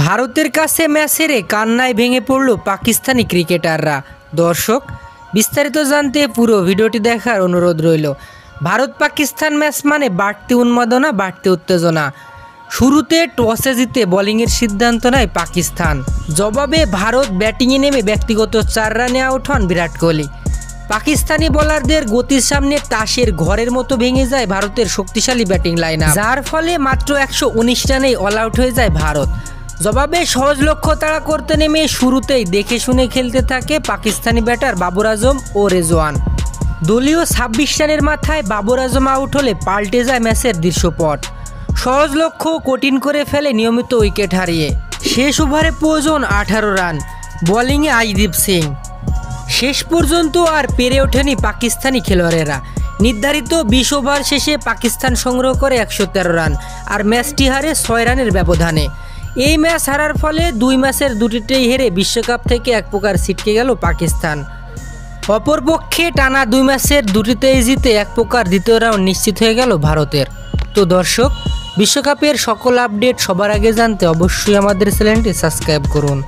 ভারতের কাছে ম্যাচ হেরে কান্নায় ভেঙে পড়ল পাকিস্তানি ক্রিকেটাররা। দর্শক, বিস্তারিত জানতে পুরো ভিডিওটি দেখার অনুরোধ রইল। ভারত পাকিস্তান ম্যাচ মানে বাড়তি উন্মাদনা, বাড়তি উত্তেজনা। শুরুতে টসে জিতে বোলিংয়ের সিদ্ধান্ত নেয় পাকিস্তান। জবাবে ভারত ব্যাটিংয়ে নেমে ব্যক্তিগত 4 রানে আউট হন বিরাট কোহলি। পাকিস্তানি বোলারদের গতির সামনে তাসের ঘরের মতো ভেঙে যায় ভারতের শক্তিশালী ব্যাটিং লাইনআপ, যার ফলে মাত্র 119 রানেই অল আউট হয়ে যায় ভারত। জবাবে সহজ লক্ষ্য তাড়া করতে নেমে শুরুতেই দেখে শুনে খেলতে থাকে পাকিস্তানি ব্যাটার বাবর আজম ও রেজওয়ান। দলীয় 26 রানের মাথায় বাবর আজম আউট হলে পাল্টে যায় ম্যাচের দৃশ্যপট। সহজ লক্ষ্য কঠিন করে ফেলে নিয়মিত উইকেট হারিয়ে। শেষ ওভারে প্রয়োজন 18 রান, বোলিংয়ে আইদীপ সিং। শেষ পর্যন্ত আর পেরে ওঠেনি পাকিস্তানি খেলোয়াড়েরা। নির্ধারিত 20 ওভার শেষে পাকিস্তান সংগ্রহ করে 113 রান আর ম্যাচটি হারে 6 রানের ব্যবধানে। এই ম্যাচ হারার ফলে 2 ম্যাচের দুটিতেই হেরে বিশ্বকাপ থেকে এক প্রকার ছিটকে গেল পাকিস্তান। অপরপক্ষে টানা 2 ম্যাচের দুটিতেই জিতে এক প্রকার দ্বিতীয় রাউন্ড নিশ্চিত হয়ে গেল ভারতের। তো দর্শক, বিশ্বকাপের সকল আপডেট সবার আগে জানতে অবশ্যই আমাদের চ্যানেলটি সাবস্ক্রাইব করুন।